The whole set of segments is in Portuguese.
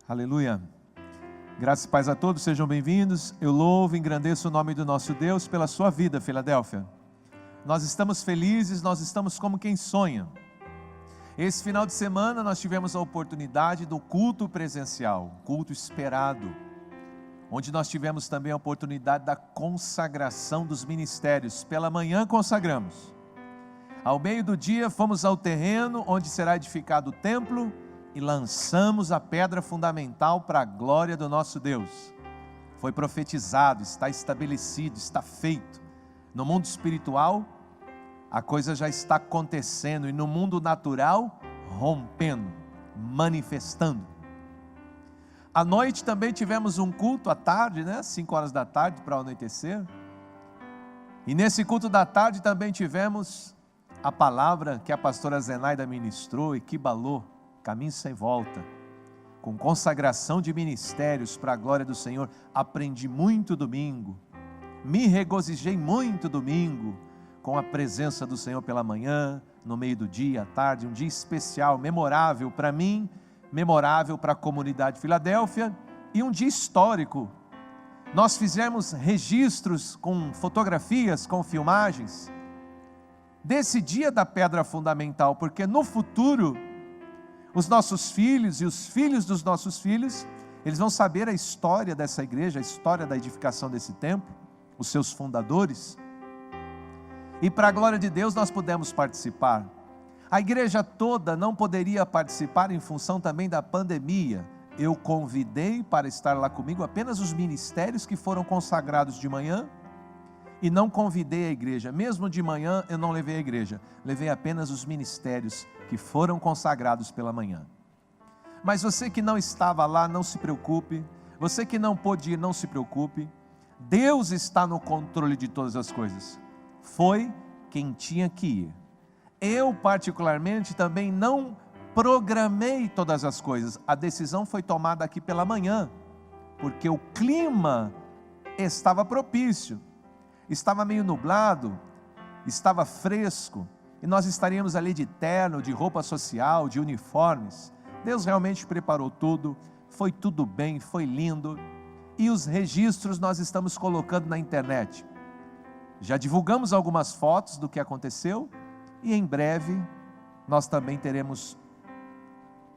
Aleluia. Graças e paz a todos, sejam bem-vindos. Eu louvo e engrandeço o nome do nosso Deus pela sua vida, Filadélfia. Nós estamos felizes, nós estamos como quem sonha. Esse final de semana nós tivemos a oportunidade do culto presencial, culto esperado, onde nós tivemos também a oportunidade da consagração dos ministérios. Pela manhã consagramos. Ao meio do dia fomos ao terreno onde será edificado o templo e lançamos a pedra fundamental para a glória do nosso Deus. Foi profetizado, está estabelecido, está feito. No mundo espiritual, a coisa já está acontecendo, e no mundo natural, rompendo, manifestando. À noite também tivemos um culto à tarde, 5 horas da tarde para o anoitecer. E nesse culto da tarde também tivemos a palavra que a pastora Zenaida ministrou, Equibalou, caminho sem volta, com consagração de ministérios para a glória do Senhor. Aprendi muito domingo, me regozijei muito domingo, com a presença do Senhor pela manhã, no meio do dia, à tarde, um dia especial, memorável para mim, memorável para a comunidade de Filadélfia, e um dia histórico. Nós fizemos registros com fotografias, com filmagens, desse dia da pedra fundamental, porque no futuro, os nossos filhos e os filhos dos nossos filhos, eles vão saber a história dessa igreja, a história da edificação desse templo, os seus fundadores. E para a glória de Deus nós pudemos participar. A igreja toda não poderia participar em função também da pandemia. Eu convidei para estar lá comigo apenas os ministérios que foram consagrados de manhã, e não convidei a igreja. Mesmo de manhã eu não levei a igreja, levei apenas os ministérios que foram consagrados pela manhã. Mas você que não estava lá, não se preocupe. Você que não pôde ir, não se preocupe. Deus está no controle de todas as coisas. Foi quem tinha que ir. Eu particularmente também não programei todas as coisas. A decisão foi tomada aqui pela manhã, porque o clima estava propício. Estava meio nublado, estava fresco, e nós estaríamos ali de terno, de roupa social, de uniformes. Deus realmente preparou tudo, foi tudo bem, foi lindo, e os registros nós estamos colocando na internet. Já divulgamos algumas fotos do que aconteceu, e em breve nós também teremos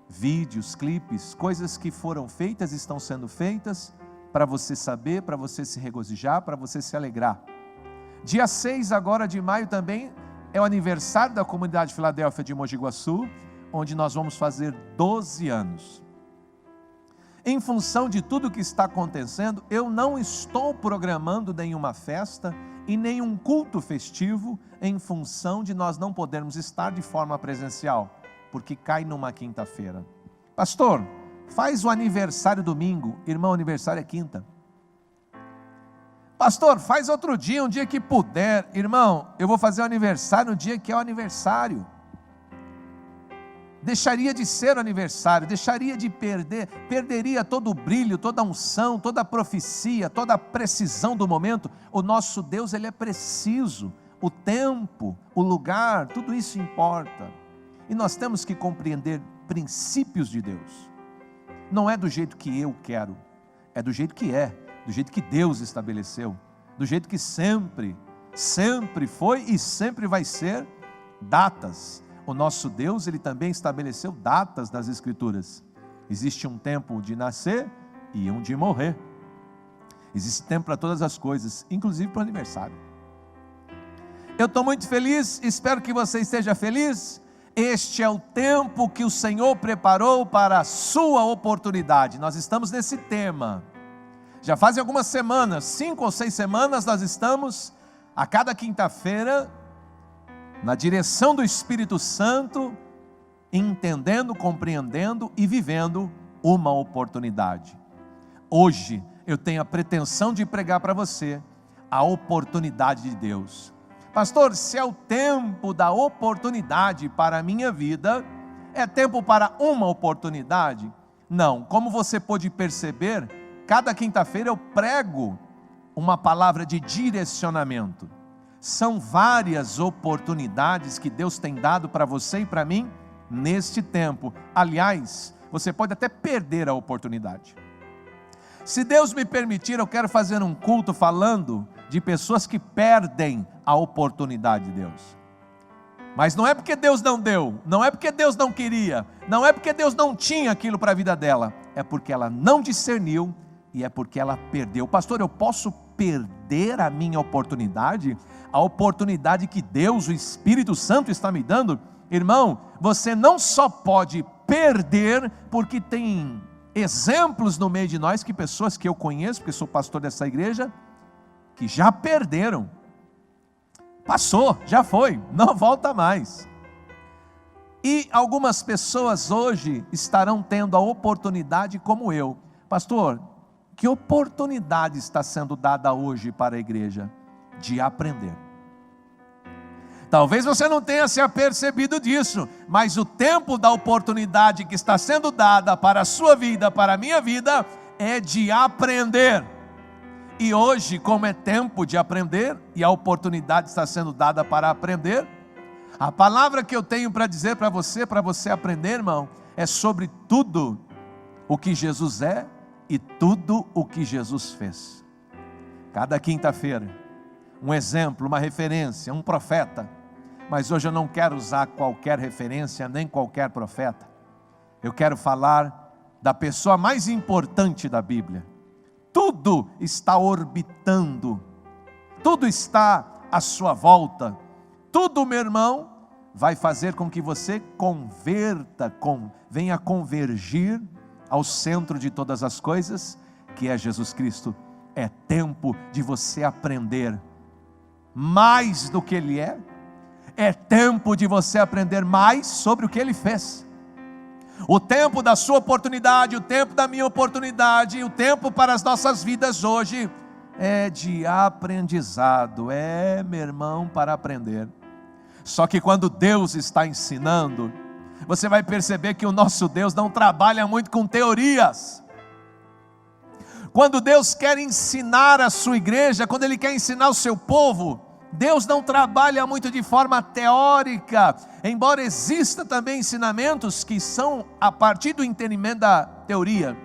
vídeos, clipes, coisas que foram feitas, estão sendo feitas, para você saber, para você se regozijar, para você se alegrar. Dia 6 agora de maio também é o aniversário da comunidade Filadélfia de Mogi Guaçu, onde nós vamos fazer 12 anos. Em função de tudo que está acontecendo, eu não estou programando nenhuma festa e nenhum culto festivo, em função de nós não podermos estar de forma presencial, porque cai numa quinta-feira. Pastor, faz o aniversário domingo. Irmão, aniversário é quinta. Pastor, faz outro dia, um dia que puder. Irmão, eu vou fazer o aniversário no dia que é o aniversário. Deixaria de ser o aniversário, deixaria de perderia todo o brilho, toda a unção, toda a profecia, toda a precisão do momento. O nosso Deus, Ele é preciso. O tempo, o lugar, tudo isso importa. E nós temos que compreender princípios de Deus. Não é do jeito que eu quero, é do jeito que é. Do jeito que Deus estabeleceu, do jeito que sempre foi e sempre vai ser. Datas. O nosso Deus, Ele também estabeleceu datas nas Escrituras. Existe um tempo de nascer e um de morrer. Existe tempo para todas as coisas, inclusive para o aniversário. Eu estou muito feliz, espero que você esteja feliz. Este é o tempo que o Senhor preparou para a sua oportunidade. Nós estamos nesse tema. Já fazem algumas semanas, 5 ou 6 semanas, nós estamos, a cada quinta-feira, na direção do Espírito Santo, entendendo, compreendendo e vivendo uma oportunidade. Hoje, eu tenho a pretensão de pregar para você a oportunidade de Deus. Pastor, se é o tempo da oportunidade para a minha vida, é tempo para uma oportunidade? Não, como você pode perceber, cada quinta-feira eu prego uma palavra de direcionamento. São várias oportunidades que Deus tem dado para você e para mim neste tempo. Aliás, você pode até perder a oportunidade. Se Deus me permitir, eu quero fazer um culto falando de pessoas que perdem a oportunidade de Deus. Mas não é porque Deus não deu, não é porque Deus não queria, não é porque Deus não tinha aquilo para a vida dela, é porque ela não discerniu e é porque ela perdeu. Pastor, eu posso perder a minha oportunidade? A oportunidade que Deus, o Espírito Santo está me dando? Irmão, você não só pode perder, porque tem exemplos no meio de nós, que pessoas que eu conheço, porque sou pastor dessa igreja, que já perderam. Passou, já foi, não volta mais. E algumas pessoas hoje estarão tendo a oportunidade como eu. Pastor, que oportunidade está sendo dada hoje para a igreja? De aprender. Talvez você não tenha se apercebido disso, mas o tempo da oportunidade que está sendo dada para a sua vida, para a minha vida, é de aprender. E hoje, como é tempo de aprender, e a oportunidade está sendo dada para aprender, a palavra que eu tenho para dizer para você aprender, irmão, é sobre tudo o que Jesus é e tudo o que Jesus fez. Cada quinta-feira, um exemplo, uma referência, um profeta. Mas hoje eu não quero usar qualquer referência, nem qualquer profeta. Eu quero falar da pessoa mais importante da Bíblia. Tudo está orbitando, tudo está à sua volta, tudo, meu irmão, vai fazer com que você venha convergir ao centro de todas as coisas, que é Jesus Cristo. É tempo de você aprender mais do que Ele é tempo de você aprender mais sobre o que Ele fez. O tempo da sua oportunidade, o tempo da minha oportunidade, o tempo para as nossas vidas hoje é de aprendizado, meu irmão, para aprender. Só que quando Deus está ensinando, você vai perceber que o nosso Deus não trabalha muito com teorias. Quando Deus quer ensinar a sua igreja, quando Ele quer ensinar o seu povo, Deus não trabalha muito de forma teórica, embora exista também ensinamentos que são a partir do entendimento da teoria,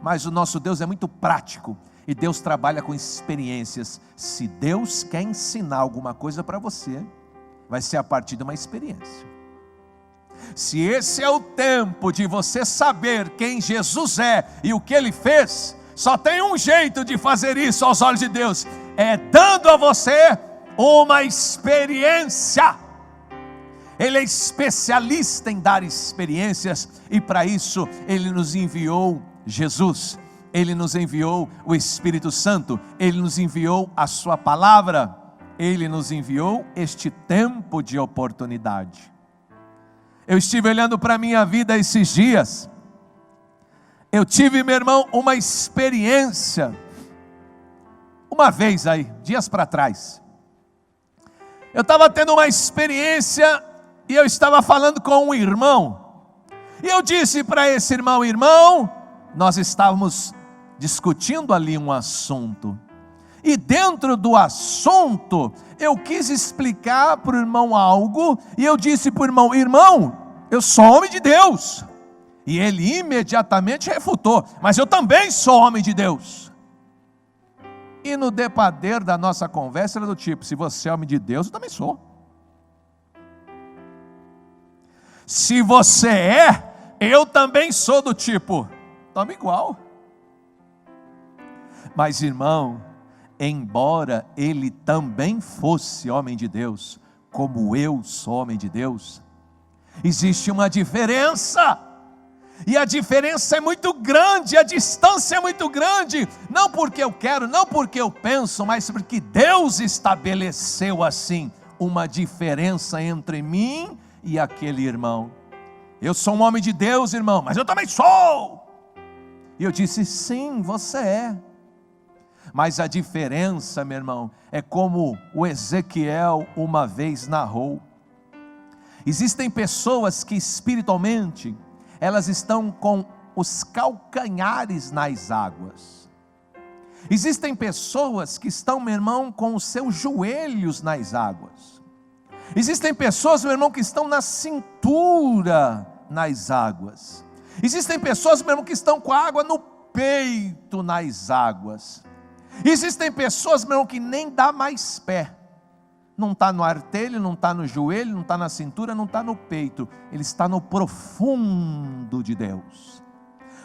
mas o nosso Deus é muito prático, e Deus trabalha com experiências. Se Deus quer ensinar alguma coisa para você, vai ser a partir de uma experiência. Se esse é o tempo de você saber quem Jesus é e o que Ele fez, só tem um jeito de fazer isso aos olhos de Deus, é dando a você uma experiência. Ele é especialista em dar experiências, e para isso Ele nos enviou Jesus, Ele nos enviou o Espírito Santo, Ele nos enviou a sua palavra, Ele nos enviou este tempo de oportunidade. Eu estive olhando para a minha vida esses dias, eu tive, meu irmão, uma experiência, uma vez aí, dias para trás, eu estava tendo uma experiência, e eu estava falando com um irmão, e eu disse para esse irmão: irmão, nós estávamos discutindo ali um assunto, e dentro do assunto, eu quis explicar para o irmão algo, e eu disse para o irmão: irmão, eu sou homem de Deus, e ele imediatamente refutou: mas eu também sou homem de Deus. E no decorrer da nossa conversa era do tipo: se você é homem de Deus, eu também sou. Se você eu também sou, do tipo, estamos igual. Mas, irmão, embora ele também fosse homem de Deus, como eu sou homem de Deus, existe uma diferença. E a diferença é muito grande, a distância é muito grande, não porque eu quero, não porque eu penso, mas porque Deus estabeleceu assim, uma diferença entre mim e aquele irmão. Eu sou um homem de Deus, irmão, mas eu também sou. E eu disse: sim, você é. Mas a diferença, meu irmão, é como o Ezequiel uma vez narrou. Existem pessoas que espiritualmente, elas estão com os calcanhares nas águas. Existem pessoas que estão, meu irmão, com os seus joelhos nas águas. Existem pessoas, meu irmão, que estão na cintura nas águas. Existem pessoas, meu irmão, que estão com a água no peito nas águas. Existem pessoas, meu irmão, que nem dá mais pé. Não está no artelho, não está no joelho, não está na cintura, não está no peito. Ele está no profundo de Deus.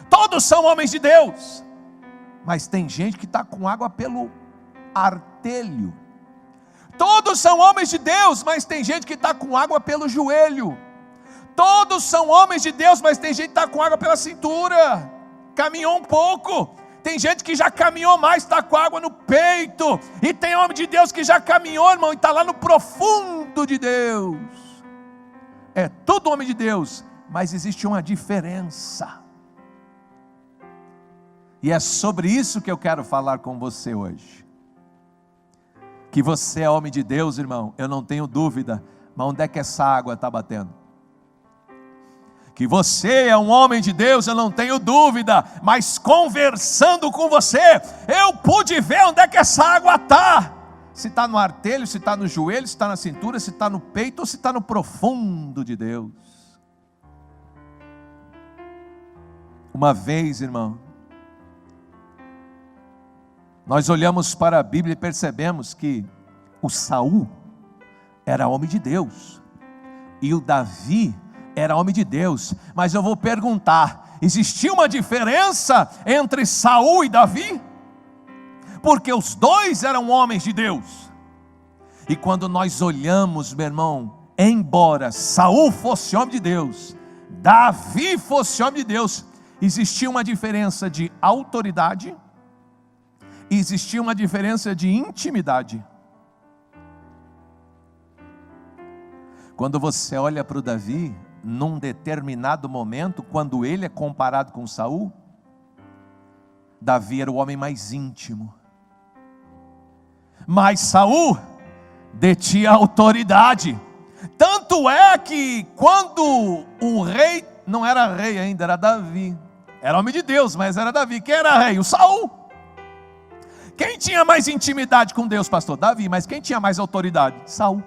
Todos são homens de Deus. Mas tem gente que está com água pelo artelho. Todos são homens de Deus, mas tem gente que está com água pelo joelho. Todos são homens de Deus, mas tem gente que está com água pela cintura. Caminhou um pouco. Tem gente que já caminhou mais, está com água no peito. E tem homem de Deus que já caminhou, irmão, e está lá no profundo de Deus. É tudo homem de Deus, mas existe uma diferença. E é sobre isso que eu quero falar com você hoje. Que você é homem de Deus, irmão, eu não tenho dúvida. Mas onde é que essa água está batendo? Que você é um homem de Deus, eu não tenho dúvida, mas conversando com você, eu pude ver onde é que essa água está. Se está no artelho, se está no joelho, se está na cintura, se está no peito, ou se está no profundo de Deus. Uma vez, irmão, nós olhamos para a Bíblia e percebemos que o Saul era homem de Deus, e o Davi era homem de Deus. Mas eu vou perguntar, existia uma diferença entre Saul e Davi? Porque os dois eram homens de Deus. E quando nós olhamos, meu irmão, embora Saul fosse homem de Deus, Davi fosse homem de Deus, existia uma diferença de autoridade, e existia uma diferença de intimidade. Quando você olha para o Davi, num determinado momento, quando ele é comparado com Saul, Davi era o homem mais íntimo, mas Saul detinha autoridade. Tanto é que quando o rei, não era rei ainda, era Davi, era homem de Deus, mas era Davi. Quem era rei? O Saul. Quem tinha mais intimidade com Deus, pastor? Davi. Mas quem tinha mais autoridade? Saul.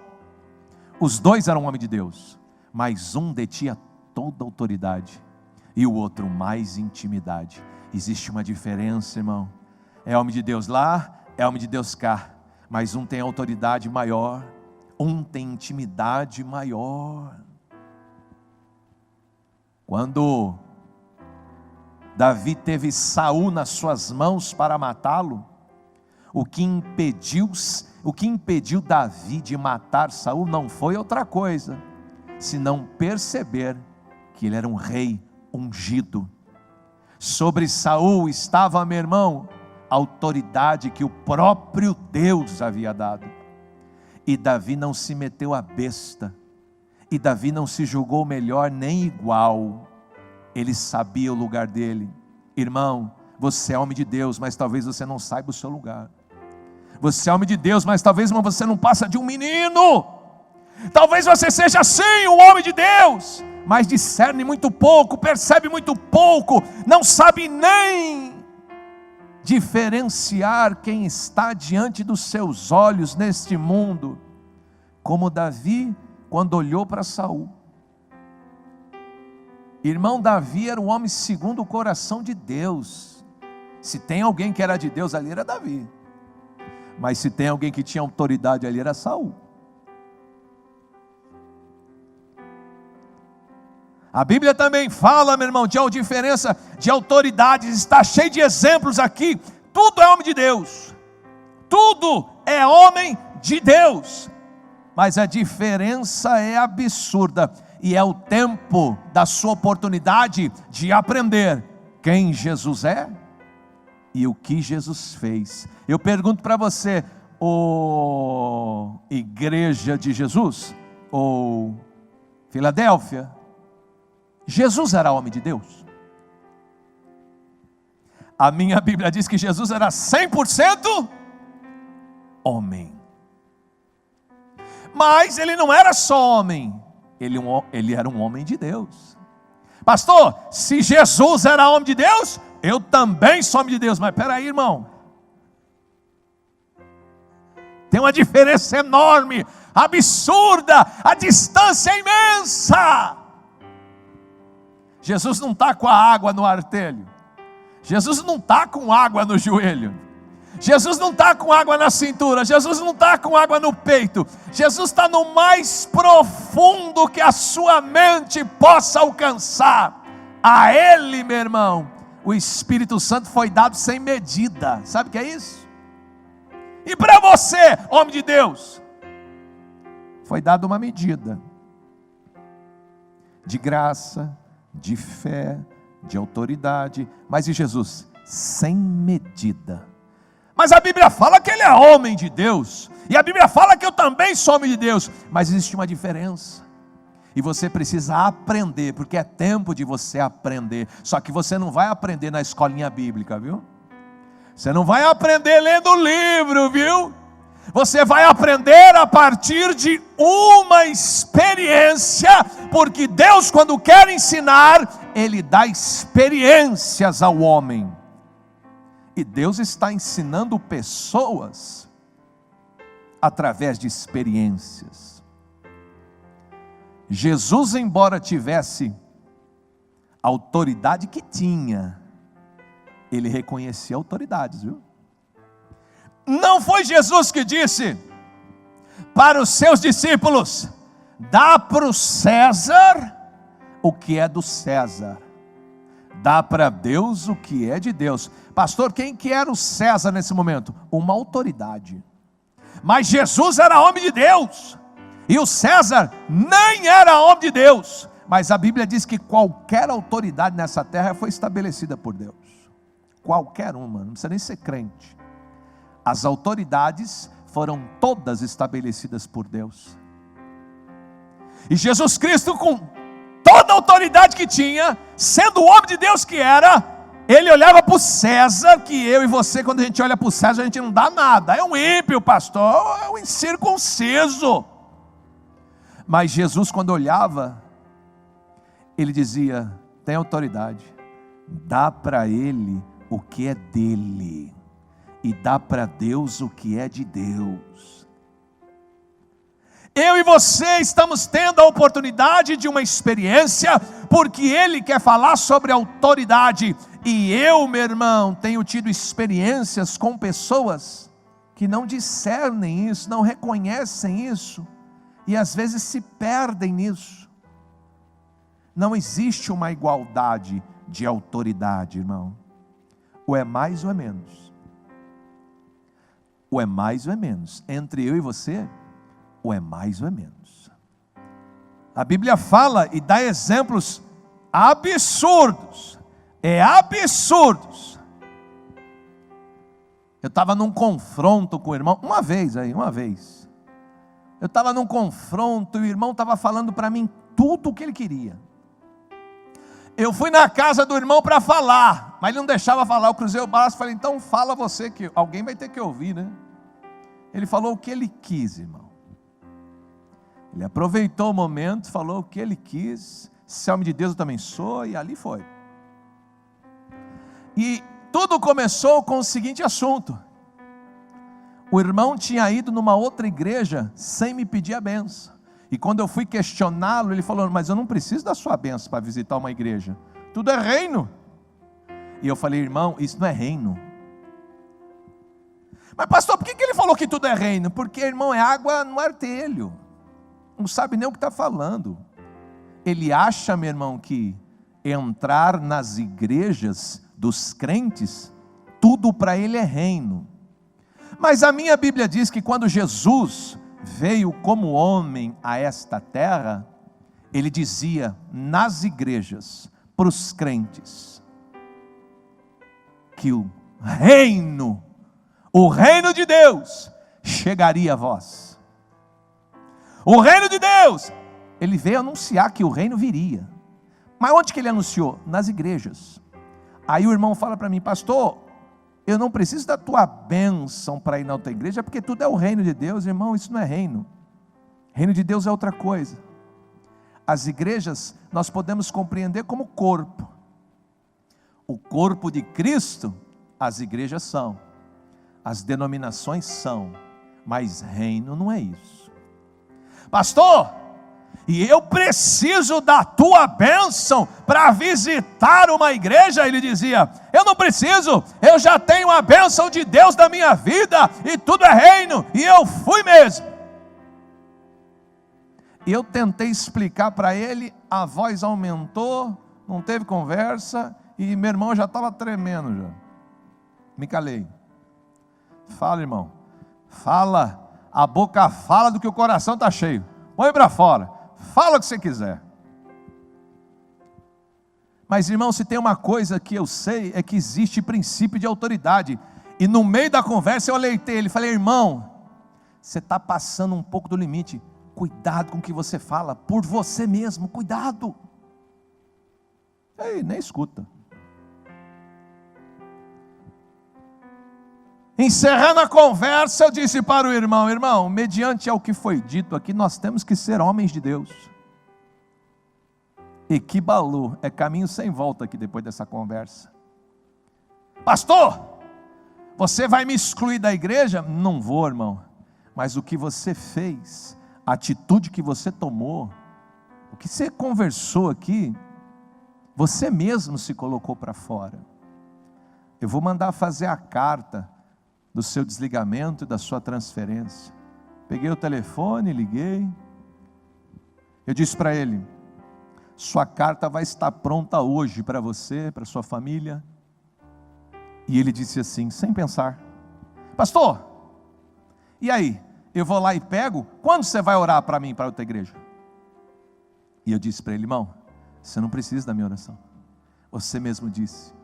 Os dois eram homens de Deus, mas um detinha toda a autoridade e o outro mais intimidade. Existe uma diferença, irmão. É homem de Deus lá, é homem de Deus cá, mas um tem autoridade maior, um tem intimidade maior. Quando Davi teve Saul nas suas mãos para matá-lo, o que impediu Davi de matar Saul não foi outra coisa, senão perceber que ele era um rei ungido. Sobre Saul estava, meu irmão, a autoridade que o próprio Deus havia dado. E Davi não se meteu a besta, e Davi não se julgou melhor nem igual. Ele sabia o lugar dele. Irmão, você é homem de Deus, mas talvez você não saiba o seu lugar. Você é homem de Deus, mas talvez, irmão, você não passa de um menino. Talvez você seja sim um homem de Deus, mas discerne muito pouco, percebe muito pouco, não sabe nem diferenciar quem está diante dos seus olhos neste mundo. Como Davi, quando olhou para Saul. Irmão, Davi era um homem segundo o coração de Deus. Se tem alguém que era de Deus ali, era Davi. Mas se tem alguém que tinha autoridade ali, era Saul. A Bíblia também fala, meu irmão, de a diferença de autoridades. Está cheio de exemplos aqui. Tudo é homem de Deus. Tudo é homem de Deus. Mas a diferença é absurda. E é o tempo da sua oportunidade de aprender quem Jesus é e o que Jesus fez. Eu pergunto para você, Igreja de Jesus, ou Filadélfia, Jesus era homem de Deus? A minha Bíblia diz que Jesus era 100% homem. Mas ele não era só homem, ele era um homem de Deus. Pastor, se Jesus era homem de Deus, eu também sou homem de Deus. Mas peraí, irmão, tem uma diferença enorme, absurda, a distância é imensa. Jesus não está com a água no artelho. Jesus não está com água no joelho. Jesus não está com água na cintura. Jesus não está com água no peito. Jesus está no mais profundo que a sua mente possa alcançar. A Ele, meu irmão, o Espírito Santo foi dado sem medida. Sabe o que é isso? E para você, homem de Deus, foi dado uma medida de graça, de fé, de autoridade. Mas e Jesus? Sem medida. Mas a Bíblia fala que ele é homem de Deus, e a Bíblia fala que eu também sou homem de Deus, mas existe uma diferença, e você precisa aprender, porque é tempo de você aprender. Só que você não vai aprender na escolinha bíblica, viu? Você não vai aprender lendo livro, viu? Você vai aprender a partir de uma experiência, porque Deus, quando quer ensinar, Ele dá experiências ao homem. E Deus está ensinando pessoas através de experiências. Jesus, embora tivesse a autoridade que tinha, Ele reconhecia autoridades, viu? Não foi Jesus que disse para os seus discípulos: dá para o César o que é do César, dá para Deus o que é de Deus. Pastor, quem que era o César nesse momento? Uma autoridade. Mas Jesus era homem de Deus, e o César nem era homem de Deus. Mas a Bíblia diz que qualquer autoridade nessa terra foi estabelecida por Deus. Qualquer uma, não precisa nem ser crente. As autoridades foram todas estabelecidas por Deus. E Jesus Cristo, com toda a autoridade que tinha, sendo o homem de Deus que era, Ele olhava para o César, que eu e você, quando a gente olha para o César, a gente não dá nada. É um ímpio, pastor, é um incircunciso. Mas Jesus, quando olhava, Ele dizia: tem autoridade, dá para Ele o que é dele, e dá para Deus o que é de Deus. Eu e você estamos tendo a oportunidade de uma experiência, porque Ele quer falar sobre autoridade. E eu, meu irmão, tenho tido experiências com pessoas que não discernem isso, não reconhecem isso, e às vezes se perdem nisso. Não existe uma igualdade de autoridade, irmão. Ou é mais ou é menos. Ou é mais ou é menos. Entre eu e você, ou é mais ou é menos. A Bíblia fala e dá exemplos absurdos. Absurdos. Eu estava num confronto com o irmão, uma vez. Eu estava num confronto e o irmão estava falando para mim tudo o que ele queria. Eu fui na casa do irmão para falar, mas ele não deixava falar. Eu cruzei o braço e falei: então fala você, que alguém vai ter que ouvir, né? Ele falou o que ele quis, irmão. Ele aproveitou o momento, falou o que ele quis. Se é homem de Deus, eu também sou, e ali foi. E tudo começou com o seguinte assunto: o irmão tinha ido numa outra igreja sem me pedir a benção. E quando eu fui questioná-lo, ele falou: mas eu não preciso da sua bênção para visitar uma igreja. Tudo é reino. E eu falei: irmão, isso não é reino. Mas pastor, por que ele falou que tudo é reino? Porque, irmão, é água no artelho. Não sabe nem o que está falando. Ele acha, meu irmão, que entrar nas igrejas dos crentes, tudo para ele é reino. Mas a minha Bíblia diz que quando Jesus veio como homem a esta terra, ele dizia nas igrejas, para os crentes, que o reino de Deus chegaria a vós. O reino de Deus, ele veio anunciar que o reino viria. Mas onde que ele anunciou? Nas igrejas. Aí o irmão fala para mim: pastor, eu não preciso da tua bênção para ir na outra igreja, porque tudo é o reino de Deus. Irmão, isso não é reino. Reino de Deus é outra coisa. As igrejas nós podemos compreender como corpo. O corpo de Cristo, as igrejas são, as denominações são, mas reino não é isso. Pastor, e eu preciso da tua bênção para visitar uma igreja. Ele dizia: eu não preciso, eu já tenho a bênção de Deus na minha vida, e tudo é reino, e eu fui mesmo. E eu tentei explicar para ele, a voz aumentou, não teve conversa, e meu irmão já estava tremendo já. Me calei. Fala, irmão, fala, a boca fala do que o coração está cheio, põe para fora, fala o que você quiser. Mas, irmão, se tem uma coisa que eu sei, é que existe princípio de autoridade. E no meio da conversa eu alertei ele, falei: irmão, você está passando um pouco do limite, cuidado com o que você fala, por você mesmo, cuidado. Ei, nem escuta. Encerrando a conversa, eu disse para o irmão: irmão, mediante ao que foi dito aqui, nós temos que ser homens de Deus. E que balu, é caminho sem volta aqui depois dessa conversa. Pastor, você vai me excluir da igreja? Não vou, irmão. Mas o que você fez, a atitude que você tomou, o que você conversou aqui, você mesmo se colocou para fora. Eu vou mandar fazer a carta do seu desligamento e da sua transferência. Peguei o telefone, liguei. Eu disse para ele: sua carta vai estar pronta hoje para você, para sua família. E ele disse assim, sem pensar: pastor, e aí? Eu vou lá e pego? Quando você vai orar para mim, para outra igreja? E eu disse para ele: irmão, você não precisa da minha oração. Você mesmo disse,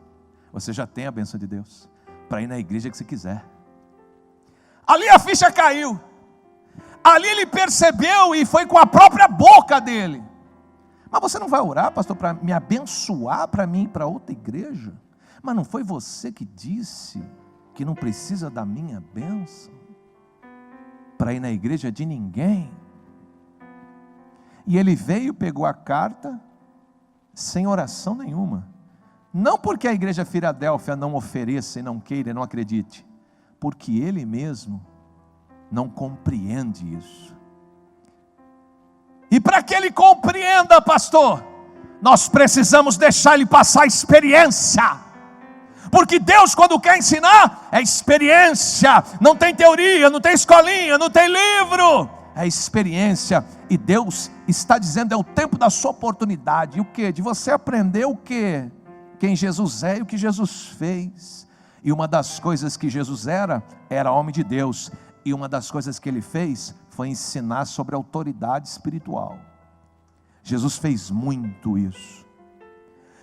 você já tem a bênção de Deus para ir na igreja que você quiser. Ali a ficha caiu. Ali ele percebeu e foi com a própria boca dele: mas você não vai orar, pastor, para me abençoar, para mim ir para outra igreja? Mas não foi você que disse que não precisa da minha bênção para ir na igreja de ninguém? E ele veio, pegou a carta, sem oração nenhuma. Não porque a igreja Filadélfia não ofereça e não queira e não acredite, porque ele mesmo não compreende isso. E para que ele compreenda, pastor, nós precisamos deixar ele passar a experiência. Porque Deus, quando quer ensinar, é experiência. Não tem teoria, não tem escolinha, não tem livro, é experiência. E Deus está dizendo: é o tempo da sua oportunidade. E o que? De você aprender o que? Quem Jesus é e o que Jesus fez. E uma das coisas que Jesus era homem de Deus. E uma das coisas que ele fez foi ensinar sobre autoridade espiritual. Jesus fez muito isso.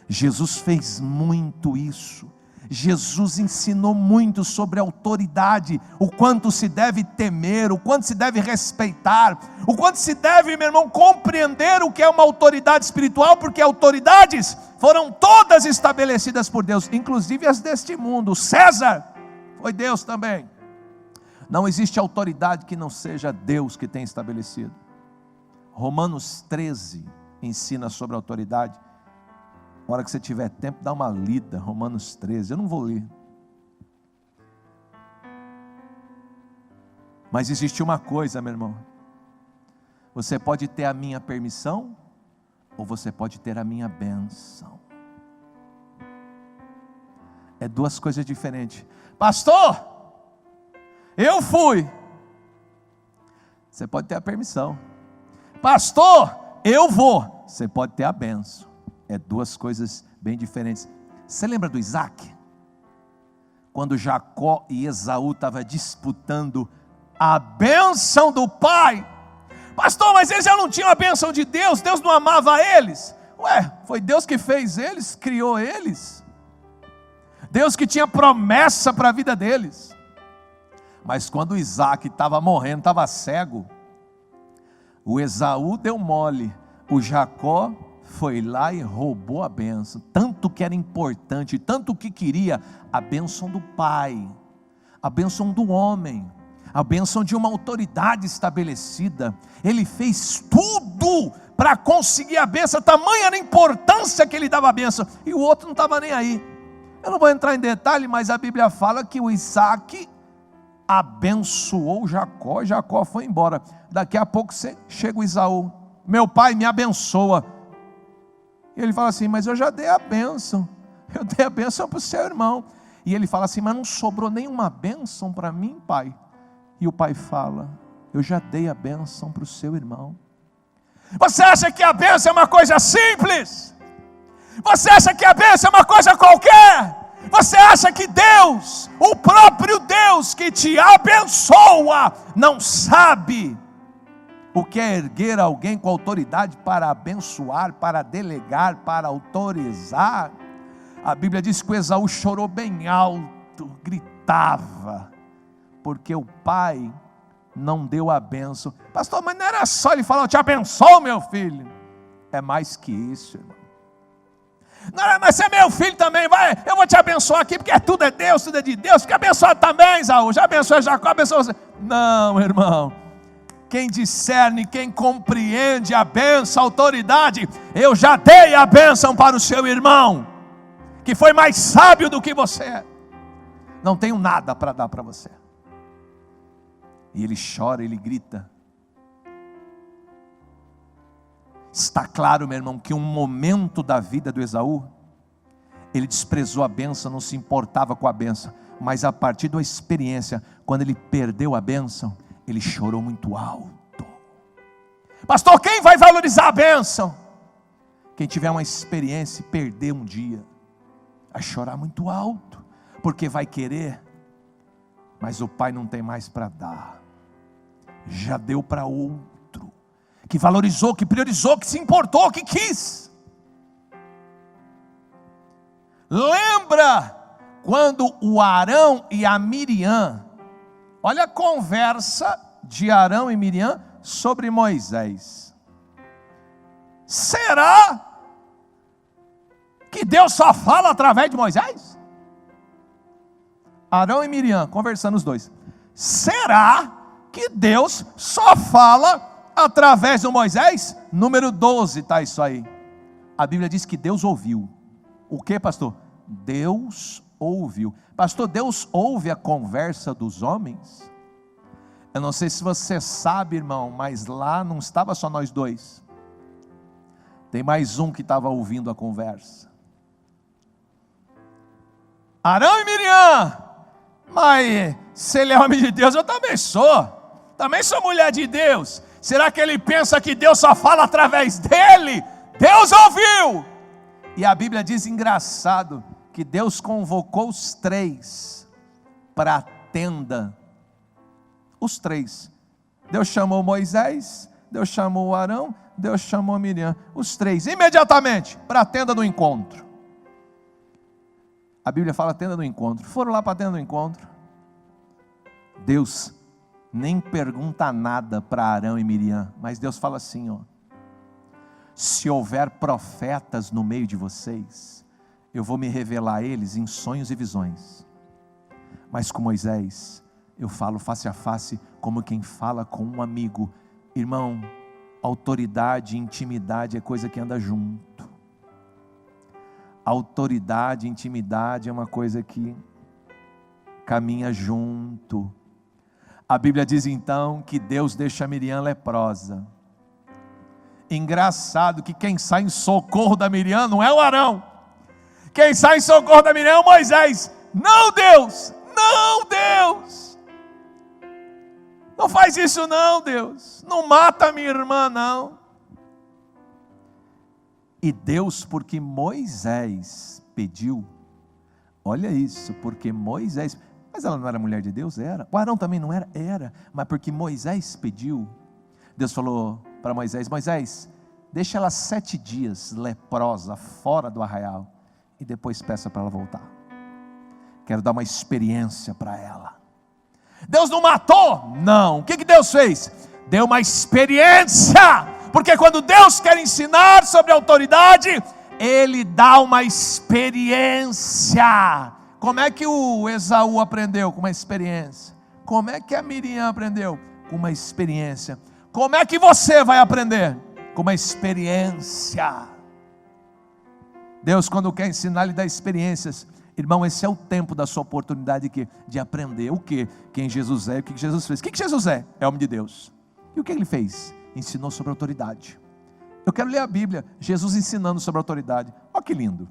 Jesus fez muito isso. Jesus ensinou muito sobre autoridade, o quanto se deve temer, o quanto se deve respeitar, o quanto se deve, meu irmão, compreender o que é uma autoridade espiritual, porque autoridades foram todas estabelecidas por Deus, inclusive as deste mundo. César foi Deus também. Não existe autoridade que não seja Deus que tem estabelecido. Romanos 13 ensina sobre autoridade. Na hora que você tiver tempo, dá uma lida, Romanos 13, eu não vou ler. Mas existe uma coisa, meu irmão: você pode ter a minha permissão, ou você pode ter a minha bênção. É duas coisas diferentes. Pastor, eu fui. Você pode ter a permissão. Pastor, eu vou. Você pode ter a bênção. É duas coisas bem diferentes. Você lembra do Isaac? Quando Jacó e Esaú estavam disputando a bênção do pai. Pastor, mas eles já não tinham a bênção de Deus? Deus não amava eles? Ué, foi Deus que fez eles, criou eles. Deus que tinha promessa para a vida deles. Mas quando o Isaac estava morrendo, estava cego, o Esaú deu mole, o Jacó foi lá e roubou a bênção, tanto que era importante, tanto que queria a bênção do pai, a bênção do homem, a bênção de uma autoridade estabelecida. Ele fez tudo para conseguir a bênção, tamanha era a importância que ele dava a bênção, e o outro não estava nem aí. Eu não vou entrar em detalhe, mas a Bíblia fala que o Isaac abençoou Jacó, Jacó foi embora. Daqui a pouco chega o Esaú, meu pai me abençoa. E ele fala assim, mas eu já dei a bênção. Eu dei a bênção para o seu irmão. E ele fala assim, mas não sobrou nenhuma bênção para mim, pai. E o pai fala, eu já dei a bênção para o seu irmão. Você acha que a bênção é uma coisa simples? Você acha que a bênção é uma coisa qualquer? Você acha que Deus, o próprio Deus que te abençoa, não sabe o que é erguer alguém com autoridade para abençoar, para delegar, para autorizar? A Bíblia diz que o Esaú chorou bem alto, gritava, porque o pai não deu a bênção. Pastor, mas não era só ele falar, eu te abençoo, meu filho. É mais que isso, irmão. Não, mas você é meu filho também, vai, eu vou te abençoar aqui, porque tudo é Deus, tudo é de Deus. Fica abençoado também, Esaú, já abençoou Jacó, abençoou você. Não, irmão, quem discerne, quem compreende a bênção, a autoridade, eu já dei a bênção para o seu irmão, que foi mais sábio do que você. Não tenho nada para dar para você. E ele chora, ele grita. Está claro, meu irmão, que um momento da vida do Esaú, ele desprezou a bênção, não se importava com a bênção, mas a partir da experiência, quando ele perdeu a bênção, ele chorou muito alto. Pastor, quem vai valorizar a bênção? Quem tiver uma experiência e perder um dia, vai chorar muito alto, porque vai querer, mas o pai não tem mais para dar, já deu para outro, que valorizou, que priorizou, que se importou, que quis. Lembra quando o Arão e a Miriam, olha a conversa de Arão e Miriam sobre Moisés. Será que Deus só fala através de Moisés? Arão e Miriam conversando os dois. Será que Deus só fala através de Moisés? Número 12 está isso aí. A Bíblia diz que Deus ouviu. O que, pastor? Deus ouviu. Pastor, Deus ouve a conversa dos homens? Eu não sei se você sabe, irmão, mas lá não estava só nós dois. Tem mais um que estava ouvindo a conversa. Arão e Miriam. Mas se ele é homem de Deus, eu também sou. Também sou mulher de Deus. Será que ele pensa que Deus só fala através dele? Deus ouviu. E a Bíblia diz, engraçado, que Deus convocou os três para a tenda. Os três. Deus chamou Moisés, Deus chamou Arão, Deus chamou Miriam. Os três, imediatamente, para a tenda do encontro. A Bíblia fala tenda do encontro. Foram lá para a tenda do encontro. Deus nem pergunta nada para Arão e Miriam, mas Deus fala assim, ó: se houver profetas no meio de vocês, eu vou me revelar a eles em sonhos e visões, mas com Moisés, eu falo face a face, como quem fala com um amigo. Irmão, autoridade e intimidade é coisa que anda junto. Autoridade e intimidade é uma coisa que caminha junto. A Bíblia diz então que Deus deixa Miriam leprosa. Engraçado que quem sai em socorro da Miriam não é o Arão. Quem sai em socorro da Miriam é o Moisés. Não, Deus! Não, Deus! Não faz isso não, Deus! Não mata a minha irmã, não. E Deus, porque Moisés pediu, olha isso, porque Moisés... Mas ela não era mulher de Deus? Era. O Arão também não era? Era. Mas porque Moisés pediu, Deus falou para Moisés: Moisés, deixa ela 7 dias leprosa, fora do arraial, e depois peça para ela voltar. Quero dar uma experiência para ela. Deus não matou? Não. O que Deus fez? Deu uma experiência. Porque quando Deus quer ensinar sobre autoridade, Ele dá uma experiência. Como é que o Esaú aprendeu? Com uma experiência. Como é que a Miriam aprendeu? Com uma experiência. Como é que você vai aprender? Com uma experiência. Deus, quando quer ensinar, Ele dá experiências. Irmão, esse é o tempo da sua oportunidade de aprender o que? Quem Jesus é, o que Jesus fez. O que Jesus é? É homem de Deus. E o que Ele fez? Ensinou sobre autoridade. Eu quero ler a Bíblia, Jesus ensinando sobre autoridade. Olha que lindo.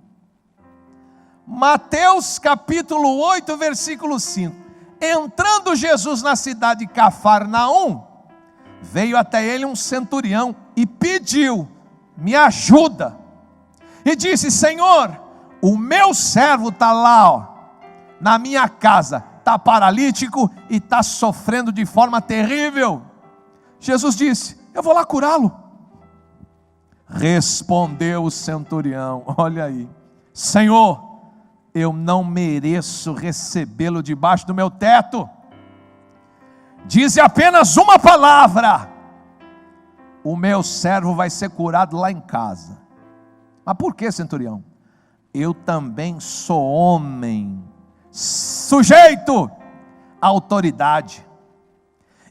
Mateus capítulo 8, versículo 5. Entrando Jesus na cidade de Cafarnaum, veio até ele um centurião e pediu: me ajuda. E disse: Senhor, o meu servo está lá, ó, na minha casa, está paralítico e está sofrendo de forma terrível. Jesus disse: eu vou lá curá-lo. Respondeu o centurião, olha aí: Senhor, eu não mereço recebê-lo debaixo do meu teto. Dize apenas uma palavra, o meu servo vai ser curado lá em casa. Mas por que, centurião? Eu também sou homem, sujeito à autoridade,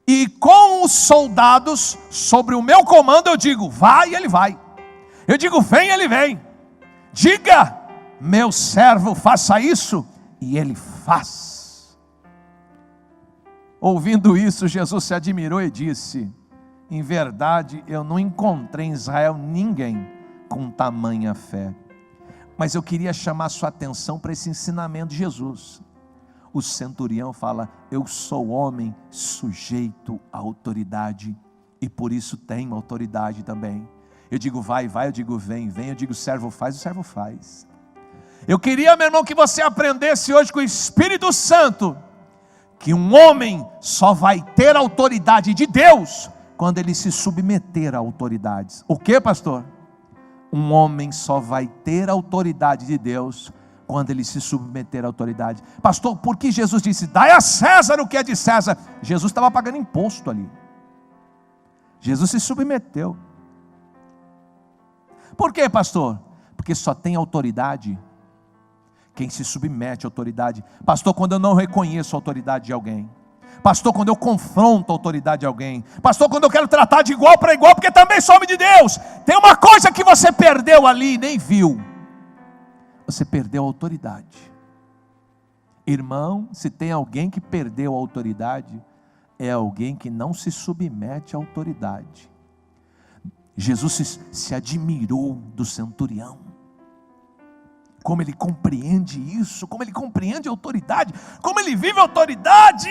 e com os soldados sobre o meu comando eu digo: vai, ele vai. Eu digo: vem, ele vem. Diga: meu servo faça isso, e ele faz. Ouvindo isso, Jesus se admirou e disse: em verdade, eu não encontrei em Israel ninguém com tamanha fé. Mas eu queria chamar sua atenção para esse ensinamento de Jesus. O centurião fala: eu sou homem sujeito à autoridade, e por isso tenho autoridade também. Eu digo: vai, vai, eu digo: vem, vem, eu digo: servo faz, o servo faz. Eu queria, meu irmão, que você aprendesse hoje com o Espírito Santo, que um homem só vai ter autoridade de Deus quando ele se submeter a autoridades. O que, pastor? Um homem só vai ter autoridade de Deus quando ele se submeter à autoridade. Pastor, por que Jesus disse: dai a César o que é de César? Jesus estava pagando imposto ali. Jesus se submeteu. Por quê, pastor? Porque só tem autoridade quem se submete à autoridade. Pastor, quando eu não reconheço a autoridade de alguém. Pastor, quando eu confronto a autoridade de alguém. Pastor, quando eu quero tratar de igual para igual, porque também sou homem de Deus. Tem uma coisa que você perdeu ali e nem viu. Você perdeu a autoridade. Irmão, se tem alguém que perdeu a autoridade, é alguém que não se submete à autoridade. Jesus se admirou do centurião. Como ele compreende isso, como ele compreende a autoridade, como ele vive a autoridade.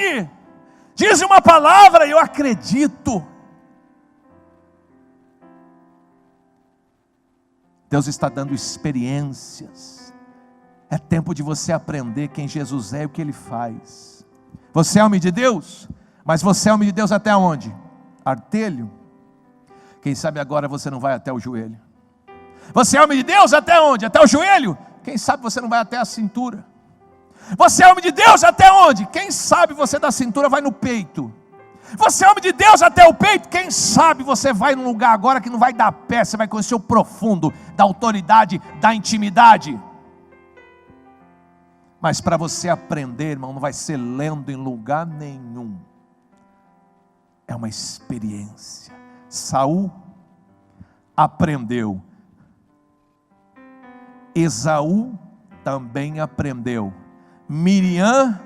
Diz uma palavra e eu acredito. Deus está dando experiências. É tempo de você aprender quem Jesus é e o que Ele faz. Você é homem de Deus, mas você é homem de Deus até onde? Artelho. Quem sabe agora você não vai até o joelho. Você é homem de Deus até onde? Até o joelho? Quem sabe você não vai até a cintura. Você é homem de Deus até onde? Quem sabe você da cintura vai no peito. Você é homem de Deus até o peito? Quem sabe você vai num lugar agora que não vai dar pé. Você vai conhecer o profundo da autoridade, da intimidade. Mas para você aprender, irmão, não vai ser lendo em lugar nenhum. É uma experiência. Saul aprendeu. Esaú também aprendeu. Miriam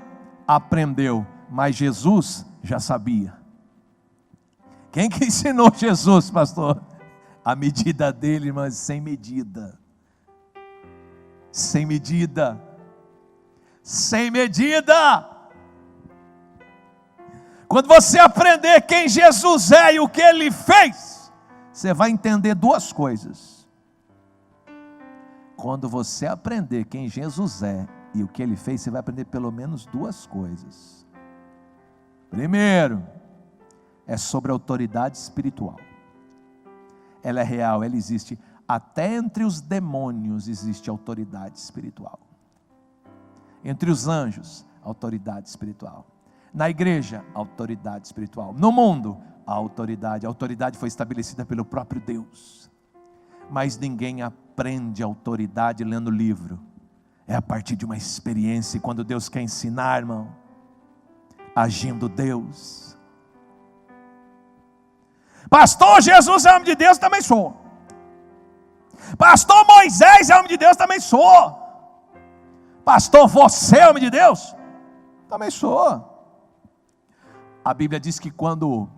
aprendeu, mas Jesus já sabia. Quem que ensinou Jesus, pastor? A medida dele, mas sem medida. Sem medida. Sem medida. Quando você aprender quem Jesus é e o que Ele fez, você vai entender duas coisas. Quando você aprender quem Jesus é e o que Ele fez, você vai aprender pelo menos duas coisas. Primeiro, é sobre a autoridade espiritual. Ela é real, ela existe. Até entre os demônios existe autoridade espiritual. Entre os anjos, autoridade espiritual. Na igreja, autoridade espiritual. No mundo, a autoridade foi estabelecida pelo próprio Deus. Mas ninguém aprende autoridade lendo livro. É a partir de uma experiência. E quando Deus quer ensinar, irmão, agindo Deus. Pastor, Jesus é homem de Deus, também sou. Pastor, Moisés é homem de Deus, também sou. Pastor, você é homem de Deus? Também sou. A Bíblia diz que quando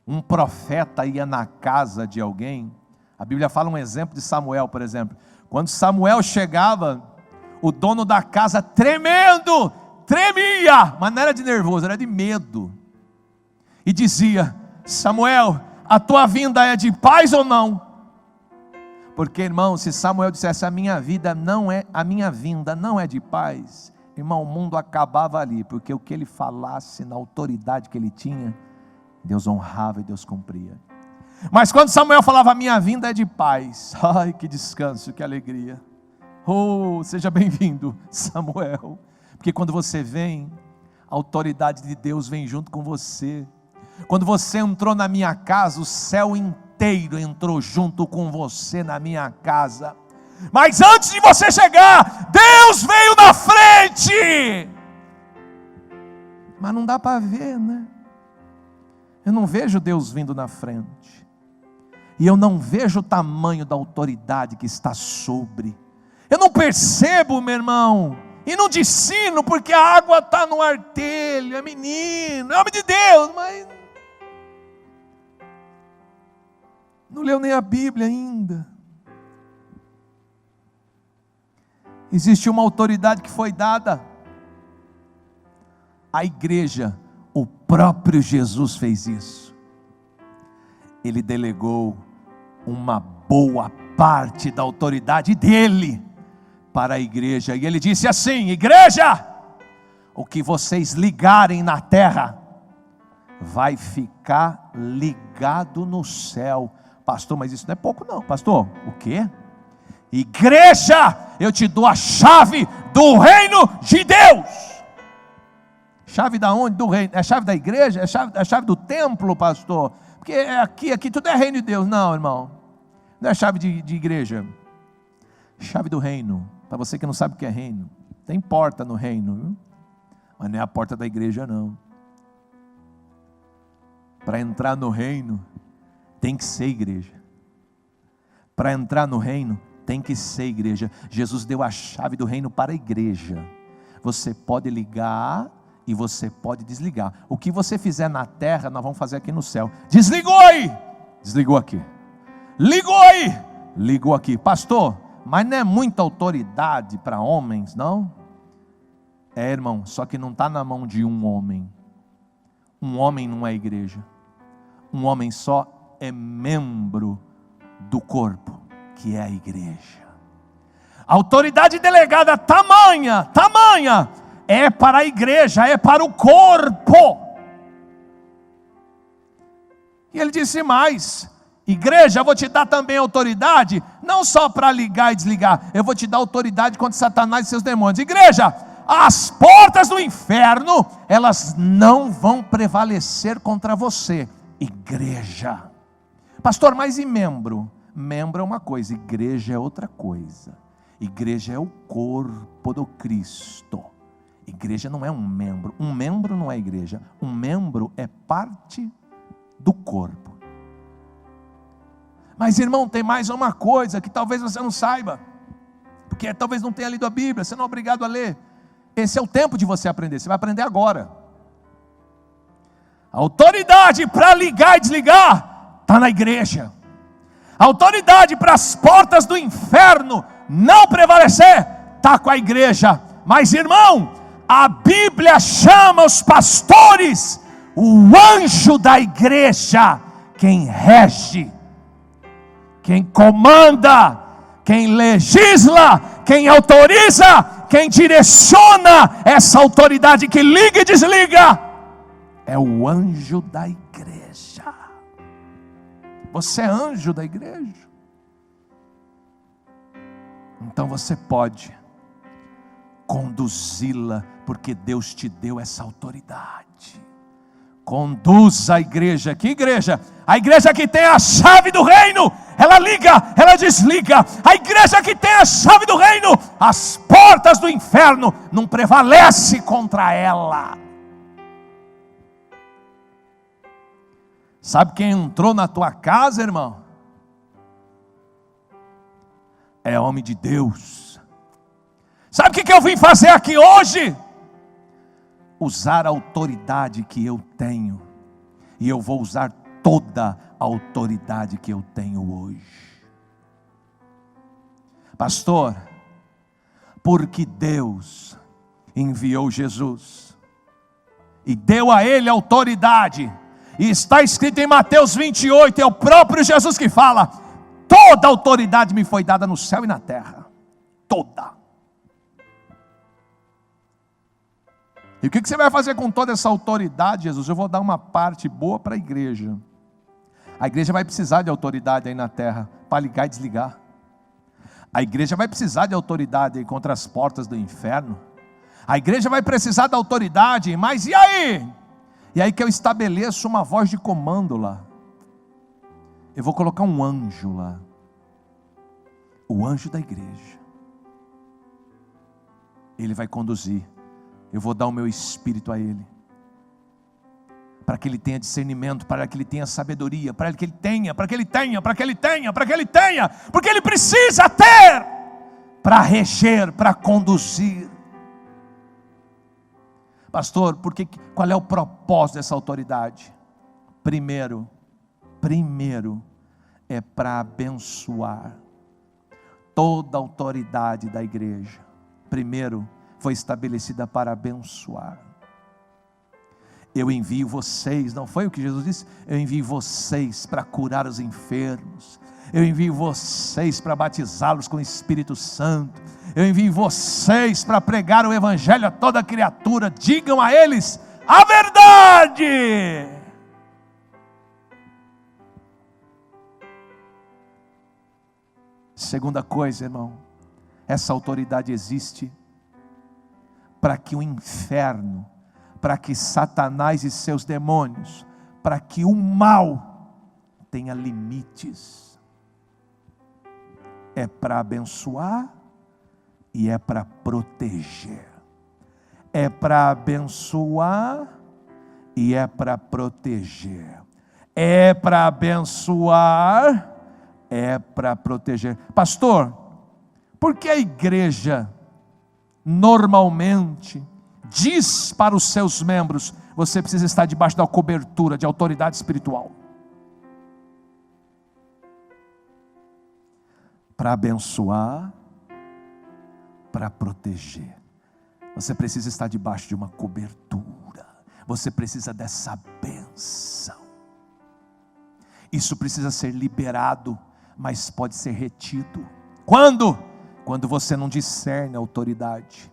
um profeta ia na casa de alguém, A Bíblia fala um exemplo de Samuel, por exemplo. Quando Samuel chegava, o dono da casa tremendo, tremia, mas não era de nervoso, era de medo. E dizia: Samuel, a tua vinda é de paz ou não? Porque, irmão, se Samuel dissesse a minha vinda não é de paz, irmão, o mundo acabava ali, porque o que ele falasse na autoridade que ele tinha, Deus honrava e Deus cumpria. Mas quando Samuel falava a minha vinda é de paz, ai que descanso, que alegria. Oh, seja bem-vindo, Samuel, porque quando você vem, a autoridade de Deus vem junto com você. Quando você entrou na minha casa, o céu inteiro entrou junto com você na minha casa. Mas antes de você chegar, Deus veio na frente. Mas não dá para ver, né? Eu não vejo Deus vindo na frente. E eu não vejo o tamanho da autoridade que está sobre. Eu não percebo, meu irmão, e não te ensino, porque a água está no artelho, é menino, é homem de Deus, mas não leu nem a Bíblia ainda. Existe uma autoridade que foi dada à igreja, o próprio Jesus fez isso. Ele delegou uma boa parte da autoridade dele para a igreja, e ele disse assim: igreja, o que vocês ligarem na terra, vai ficar ligado no céu. Pastor, mas isso não é pouco não. Pastor, o quê? Igreja, eu te dou a chave do reino de Deus. Chave da onde? Do reino. É a chave da igreja? É a chave do templo, pastor? Porque aqui tudo é reino de Deus. Não, irmão, não é chave de igreja. Chave do reino. Para você que não sabe o que é reino, tem porta no reino, viu? Mas não é a porta da igreja não. Para entrar no reino, tem que ser igreja. Para entrar no reino, tem que ser igreja. Jesus deu a chave do reino para a igreja. Você pode ligar e você pode desligar. O que você fizer na terra, nós vamos fazer aqui no céu. Desligou aí, desligou aqui. Ligou aí, ligou aqui. Pastor, mas não é muita autoridade para homens, não? É, irmão, só que não está na mão de um homem. Um homem não é igreja. Um homem só é membro do corpo, que é a igreja. A autoridade delegada tamanha, é para a igreja, é para o corpo. E ele disse mais: igreja, eu vou te dar também autoridade, não só para ligar e desligar, eu vou te dar autoridade contra Satanás e seus demônios. Igreja, as portas do inferno, elas não vão prevalecer contra você. Igreja. Pastor, mas e membro? Membro é uma coisa, igreja é outra coisa. Igreja é o corpo do Cristo. Igreja não é um membro não é igreja, um membro é parte do corpo. Mas irmão, tem mais uma coisa que talvez você não saiba, porque talvez não tenha lido a Bíblia, você não é obrigado a ler. Esse é o tempo de você aprender, você vai aprender agora. A autoridade para ligar e desligar está na igreja. A autoridade para as portas do inferno não prevalecer está com a igreja. Mas irmão, a Bíblia chama os pastores o anjo da igreja. Quem rege, quem comanda, quem legisla, quem autoriza, quem direciona essa autoridade que liga e desliga, é o anjo da igreja. Você é anjo da igreja. Então você pode conduzi-la, porque Deus te deu essa autoridade. Conduza a igreja. Que igreja? A igreja que tem a chave do reino, ela liga, ela desliga. A igreja que tem a chave do reino, as portas do inferno não prevalecem contra ela. Sabe quem entrou na tua casa, irmão? É homem de Deus. Sabe o que eu vim fazer aqui hoje? Usar a autoridade que eu tenho. E eu vou usar toda a autoridade que eu tenho hoje. Pastor, porque Deus enviou Jesus e deu a ele autoridade, e está escrito em Mateus 28, é o próprio Jesus que fala: toda autoridade me foi dada no céu e na terra, toda. E o que você vai fazer com toda essa autoridade, Jesus? Eu vou dar uma parte boa para a igreja. A igreja vai precisar de autoridade aí na terra, para ligar e desligar. A igreja vai precisar de autoridade aí contra as portas do inferno. A igreja vai precisar da autoridade, mas e aí? E aí que eu estabeleço uma voz de comando lá. Eu vou colocar um anjo lá. O anjo da igreja. Ele vai conduzir. Eu vou dar o meu espírito a ele, para que ele tenha discernimento, para que ele tenha sabedoria, para que ele tenha, porque ele precisa ter, para reger, para conduzir. Pastor, qual é o propósito dessa autoridade? Primeiro é para abençoar. Toda a autoridade da igreja, primeiro, foi estabelecida para abençoar. Eu envio vocês, não foi o que Jesus disse? Eu envio vocês para curar os enfermos. Eu envio vocês para batizá-los com o Espírito Santo. Eu envio vocês para pregar o Evangelho a toda criatura. Digam a eles a verdade. Segunda coisa, irmão, essa autoridade existe para que o inferno, para que Satanás e seus demônios, para que o mal tenha limites. É para abençoar e é para proteger. É para abençoar e é para proteger. É para abençoar, é para proteger. Pastor, por que a igreja normalmente diz para os seus membros: você precisa estar debaixo da cobertura de autoridade espiritual? Para abençoar, para proteger. Você precisa estar debaixo de uma cobertura. Você precisa dessa bênção. Isso precisa ser liberado, mas pode ser retido. Quando? Quando você não discerne a autoridade.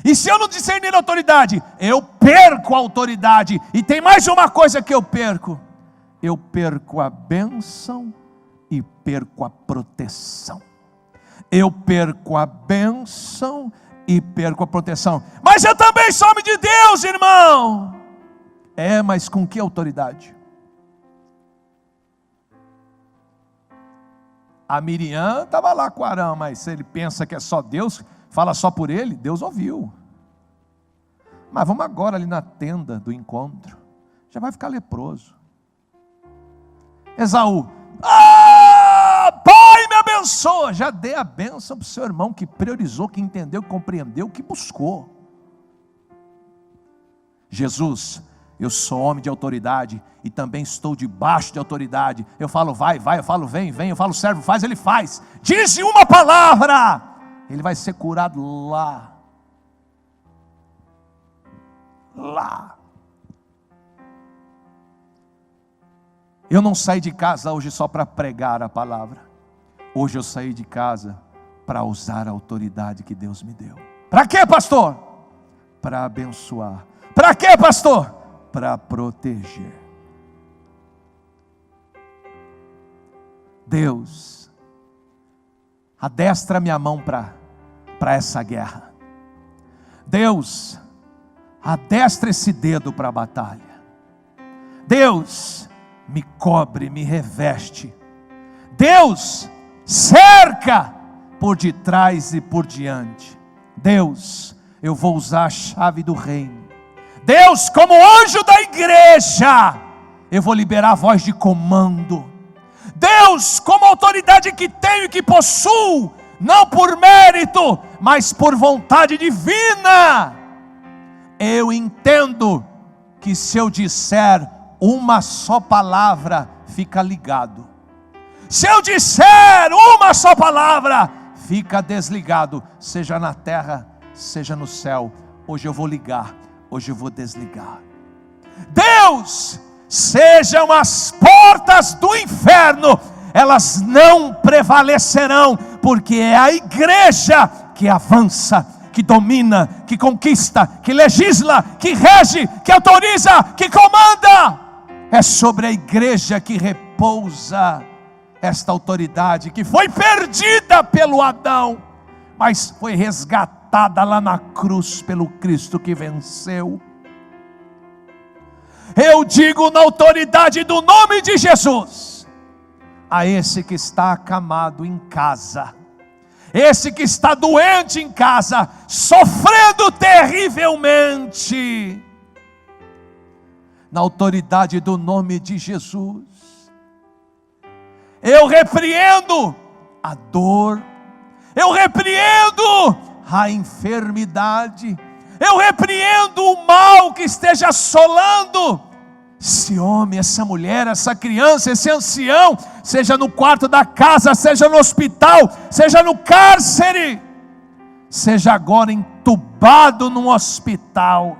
E se eu não discernir a autoridade, eu perco a autoridade. E tem mais uma coisa que eu perco a bênção e perco a proteção. Eu perco a bênção e perco a proteção. Mas eu também sou homem de Deus, irmão. Mas com que autoridade? A Miriam estava lá com Arão, mas se ele pensa que é só Deus, fala só por ele, Deus ouviu. Mas vamos agora ali na tenda do encontro, já vai ficar leproso. Esaú, Pai me abençoa, já dei a bênção para o seu irmão, que priorizou, que entendeu, que compreendeu, que buscou. Jesus, eu sou homem de autoridade e também estou debaixo de autoridade. Eu falo vai, eu falo vem, eu falo servo faz, ele faz. Diz uma palavra, ele vai ser curado lá. Eu não saí de casa hoje só para pregar a palavra. Hoje eu saí de casa para usar a autoridade que Deus me deu. Para quê, pastor? Para abençoar. Para quê, pastor? Para proteger. Deus, adestra minha mão para essa guerra. Deus, adestra esse dedo para a batalha. Deus, me cobre, me reveste. Deus, cerca por detrás e por diante. Deus, eu vou usar a chave do reino. Deus, como anjo da igreja, eu vou liberar a voz de comando. Deus, como autoridade que tenho e que possuo, não por mérito, mas por vontade divina, eu entendo que se eu disser uma só palavra, fica ligado. Se eu disser uma só palavra, fica desligado, seja na terra, seja no céu. Hoje eu vou ligar, hoje eu vou desligar. Deus, sejam as portas do inferno, elas não prevalecerão, porque é a igreja que avança, que domina, que conquista, que legisla, que rege, que autoriza, que comanda. É sobre a igreja que repousa esta autoridade, que foi perdida pelo Adão, mas foi resgatada lá na cruz pelo Cristo que venceu. Eu digo na autoridade do nome de Jesus, a esse que está acamado em casa, esse que está doente em casa, sofrendo terrivelmente, na autoridade do nome de Jesus, eu repreendo a dor, eu repreendo a enfermidade, eu repreendo o mal que esteja assolando esse homem, essa mulher, essa criança, esse ancião, seja no quarto da casa, seja no hospital, seja no cárcere, seja agora entubado num hospital.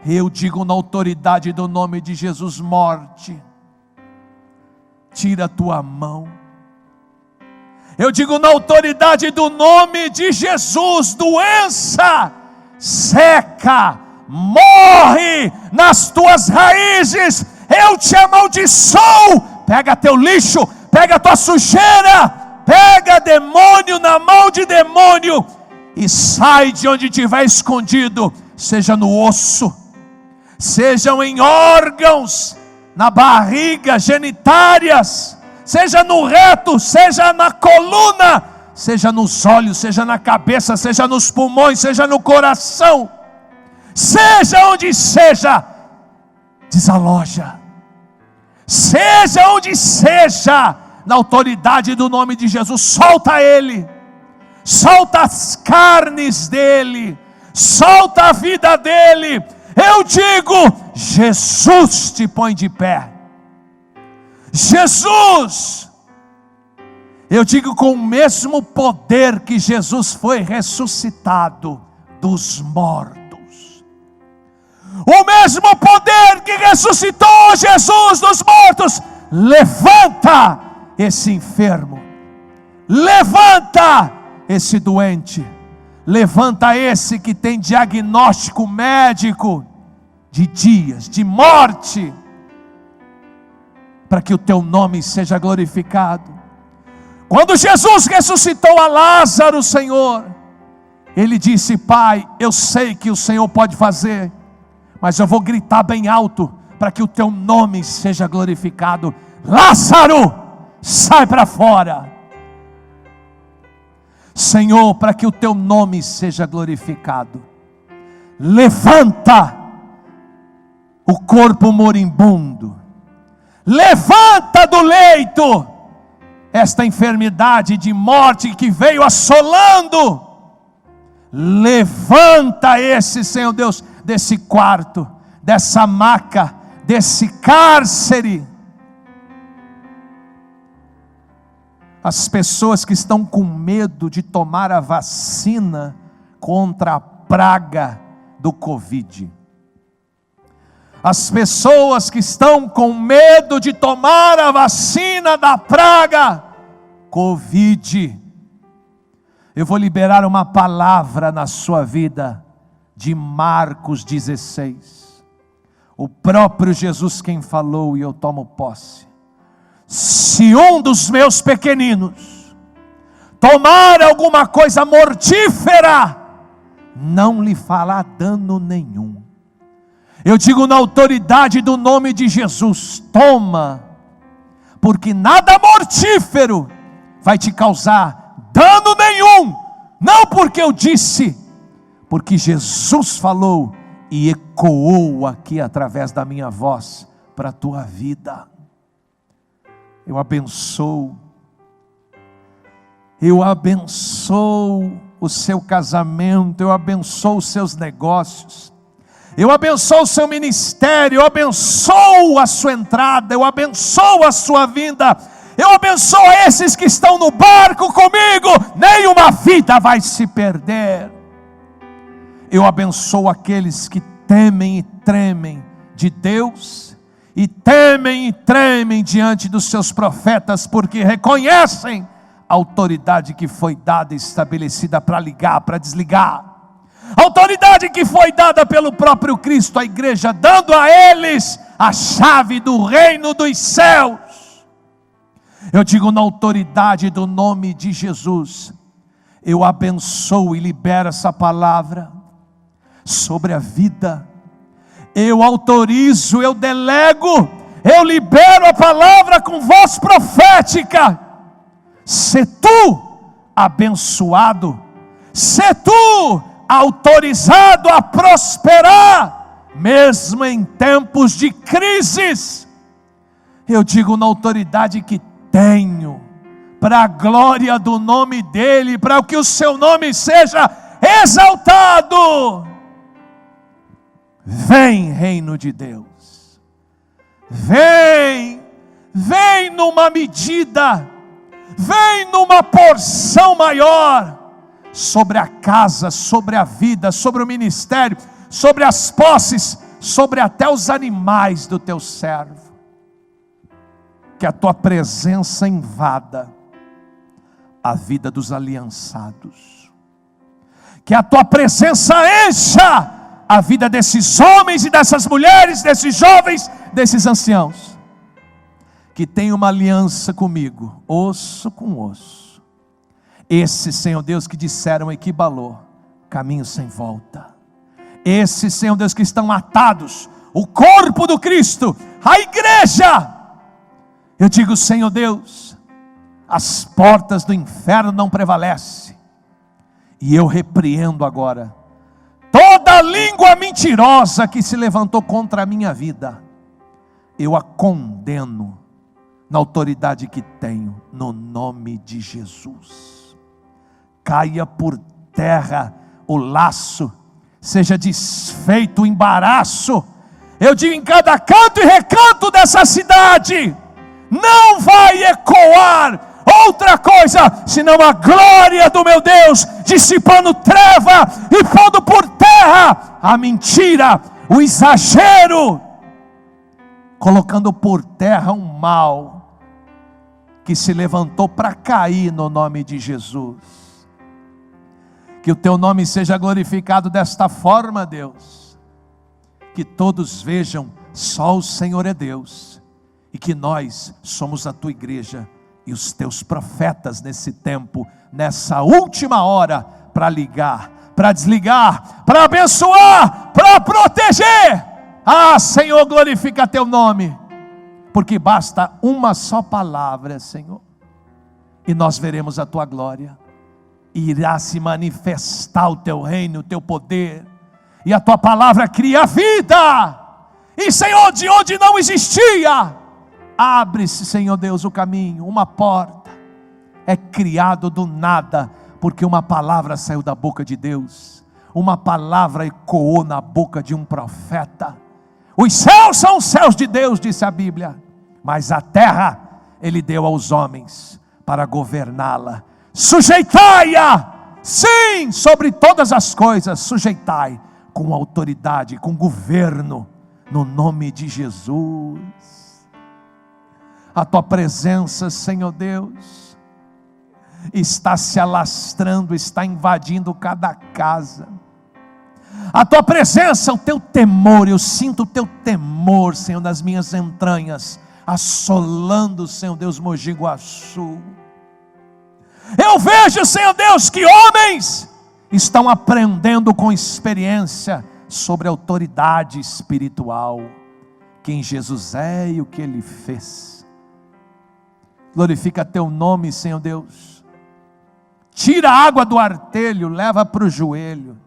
Eu digo na autoridade do nome de Jesus: morte, tira a tua mão. Eu digo na autoridade do nome de Jesus: doença, seca, morre nas tuas raízes. Eu te amaldiçoo. Pega teu lixo, pega tua sujeira, pega demônio na mão de demônio e sai de onde estiver escondido, seja no osso, sejam em órgãos, na barriga, genitárias, seja no reto, seja na coluna, seja nos olhos, seja na cabeça, seja nos pulmões, seja no coração, seja onde seja, desaloja, seja onde seja, na autoridade do nome de Jesus, solta ele, solta as carnes dele, solta a vida dele. Eu digo: Jesus te põe de pé. Jesus, eu digo com o mesmo poder que Jesus foi ressuscitado dos mortos, o mesmo poder que ressuscitou Jesus dos mortos, levanta esse enfermo, levanta esse doente, levanta esse que tem diagnóstico médico de dias de morte, para que o teu nome seja glorificado. Quando Jesus ressuscitou a Lázaro, Senhor, ele disse: Pai, eu sei que o Senhor pode fazer, mas eu vou gritar bem alto, para que o teu nome seja glorificado. Lázaro, sai para fora. Senhor, para que o teu nome seja glorificado, levanta o corpo moribundo, levanta do leito esta enfermidade de morte que veio assolando, levanta esse, Senhor Deus, desse quarto, dessa maca, desse cárcere. As pessoas que estão com medo de tomar a vacina contra a praga do Covid, as pessoas que estão com medo de tomar a vacina da praga Covid, eu vou liberar uma palavra na sua vida, de Marcos 16, o próprio Jesus quem falou, e eu tomo posse. Se um dos meus pequeninos tomar alguma coisa mortífera, não lhe fará dano nenhum. Eu digo na autoridade do nome de Jesus: toma, porque nada mortífero vai te causar dano nenhum. Não porque eu disse, porque Jesus falou e ecoou aqui através da minha voz para a tua vida. Eu abençoo o seu casamento, eu abençoo os seus negócios, eu abençoo o seu ministério, eu abençoo a sua entrada, eu abençoo a sua vinda, Eu abençoo esses que estão no barco comigo. Nenhuma vida vai se perder. Eu abençoo aqueles que temem e tremem de Deus, e temem e tremem diante dos seus profetas, porque reconhecem a autoridade que foi dada e estabelecida para ligar, para desligar. A autoridade que foi dada pelo próprio Cristo à igreja, dando a eles a chave do reino dos céus. Eu digo na autoridade do nome de Jesus, eu abençoo e libero essa palavra sobre a vida. Eu autorizo, eu delego, eu libero a palavra com voz profética. Se tu abençoado, se tu autorizado a prosperar, mesmo em tempos de crises. Eu digo na autoridade que tenho, para a glória do nome dEle, para que o seu nome seja exaltado. Vem, reino de Deus, vem numa medida, vem numa porção maior, sobre a casa, sobre a vida, sobre o ministério, sobre as posses, sobre até os animais do teu servo. Que a tua presença invada a vida dos aliançados, que a tua presença encha a vida desses homens e dessas mulheres, desses jovens, desses anciãos, que tem uma aliança comigo, osso com osso. Esses, Senhor Deus, que disseram equibalou, caminho sem volta. Esses, Senhor Deus, que estão atados, o corpo do Cristo, a igreja. Eu digo, Senhor Deus, as portas do inferno não prevalecem. E eu repreendo agora toda língua mentirosa que se levantou contra a minha vida. Eu a condeno na autoridade que tenho, no nome de Jesus. Caia por terra o laço, seja desfeito o embaraço. Eu digo em cada canto e recanto dessa cidade, não vai ecoar outra coisa, senão a glória do meu Deus, dissipando treva e pondo por terra a mentira, o exagero, colocando por terra um mal que se levantou para cair no nome de Jesus. Que o teu nome seja glorificado desta forma, Deus. Que todos vejam, só o Senhor é Deus. E que nós somos a tua igreja e os teus profetas nesse tempo, nessa última hora, para ligar, para desligar, para abençoar, para proteger. Ah, Senhor, glorifica teu nome. Porque basta uma só palavra, Senhor, e nós veremos a tua glória. Irá se manifestar o teu reino, o teu poder, e a tua palavra cria vida. E Senhor, de onde não existia, abre-se, Senhor Deus, o caminho, uma porta, é criado do nada, porque uma palavra saiu da boca de Deus, uma palavra ecoou na boca de um profeta. Os céus são os céus de Deus, disse a Bíblia, mas a terra Ele deu aos homens para governá-la. Sujeitai-a, sim, sobre todas as coisas, sujeitai, com autoridade, com governo, no nome de Jesus. A tua presença, Senhor Deus, está se alastrando, está invadindo cada casa. A tua presença, o teu temor, eu sinto o teu temor, Senhor, nas minhas entranhas, assolando, Senhor Deus, Mogi Guaçu. Eu vejo, Senhor Deus, que homens estão aprendendo com experiência sobre a autoridade espiritual, quem Jesus é e o que Ele fez. Glorifica teu nome, Senhor Deus. Tira a água do artelho, leva para o joelho.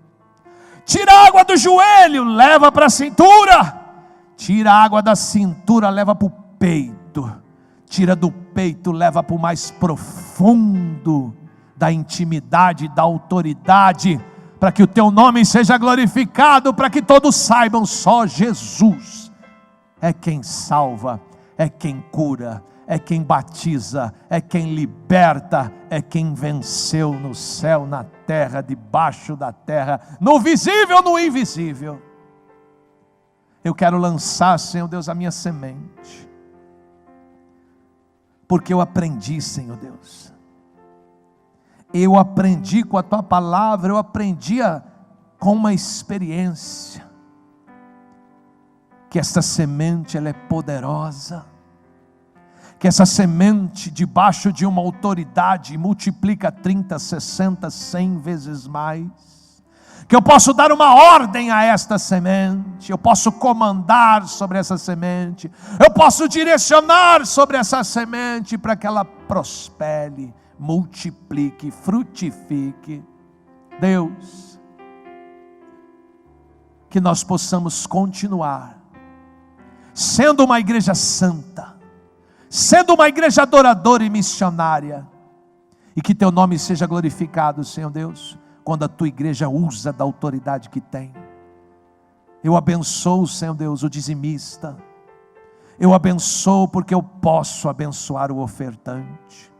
Tira a água do joelho, leva para a cintura. Tira a água da cintura, leva para o peito. Tira do peito, leva para o mais profundo da intimidade, da autoridade, para que o teu nome seja glorificado, para que todos saibam, só Jesus é quem salva, é quem cura, é quem batiza, é quem liberta, é quem venceu no céu, na terra, debaixo da terra, no visível, no invisível. Eu quero lançar, Senhor Deus, a minha semente, porque eu aprendi, Senhor Deus, eu aprendi com a Tua palavra, eu aprendi com uma experiência, que essa semente ela é poderosa, que essa semente debaixo de uma autoridade multiplica 30, 60, 100 vezes mais, que eu posso dar uma ordem a esta semente, eu posso comandar sobre essa semente, eu posso direcionar sobre essa semente para que ela prospere, multiplique, frutifique. Deus, que nós possamos continuar sendo uma igreja santa, sendo uma igreja adoradora e missionária, e que Teu nome seja glorificado, Senhor Deus, quando a Tua igreja usa da autoridade que tem. Eu abençoo, Senhor Deus, o dizimista, eu abençoo porque eu posso abençoar o ofertante,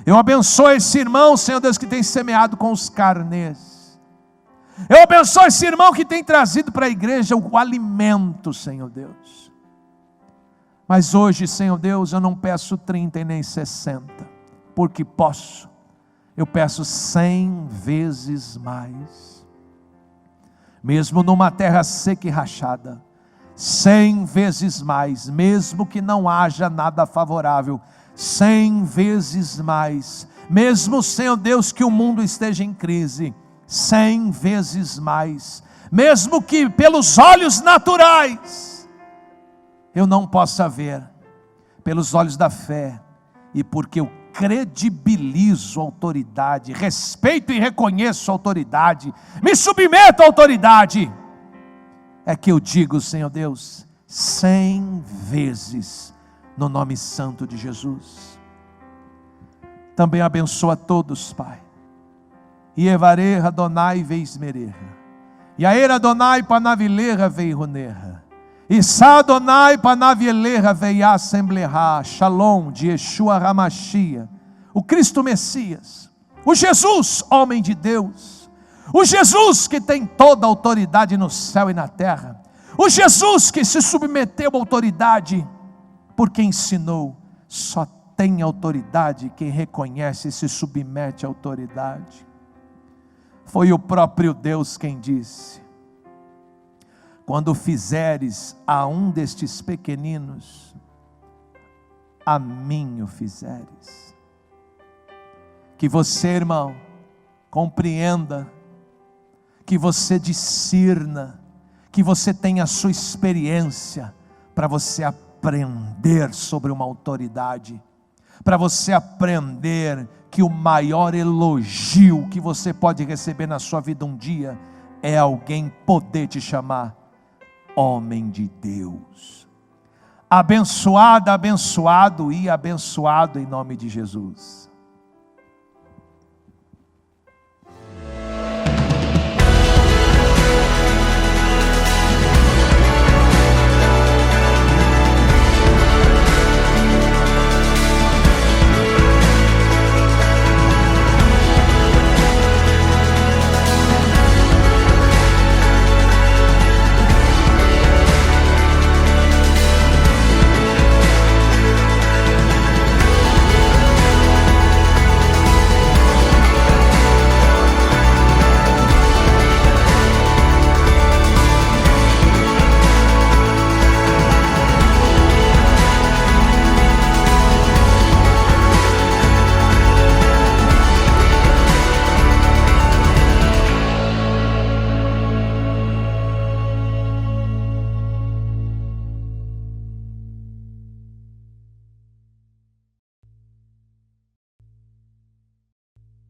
eu abençoo esse irmão, Senhor Deus, que tem semeado com os carnês, eu abençoo esse irmão que tem trazido para a igreja o alimento, Senhor Deus. Mas hoje, Senhor Deus, eu não peço 30 e nem 60, porque posso, eu peço 100 vezes mais, mesmo numa terra seca e rachada, 100 vezes mais, mesmo que não haja nada favorável, 100 vezes mais, mesmo, Senhor Deus, que o mundo esteja em crise, 100 vezes mais, mesmo que pelos olhos naturais eu não possa ver, pelos olhos da fé, e porque eu credibilizo a autoridade, respeito e reconheço a autoridade, me submeto à autoridade, é que eu digo, Senhor Deus, 100 vezes, no nome santo de Jesus. Também abençoa todos, Pai. Ievareha Adonai veismereha, Yaera Adonai panavileha veiruneha, Issa Adonai panavieleha veia assembleha, Shalom de Yeshua Hamashia, o Cristo Messias, o Jesus, homem de Deus, o Jesus que tem toda a autoridade no céu e na terra, o Jesus que se submeteu à autoridade, porque ensinou, só tem autoridade quem reconhece e se submete à autoridade. Foi o próprio Deus quem disse: quando fizeres a um destes pequeninos, a mim o fizeres. Que você, irmão, compreenda, que você discirna, que você tenha a sua experiência, para você aprender sobre uma autoridade, para você aprender que o maior elogio que você pode receber na sua vida um dia, é alguém poder te chamar homem de Deus. Abençoada, abençoado e abençoado em nome de Jesus.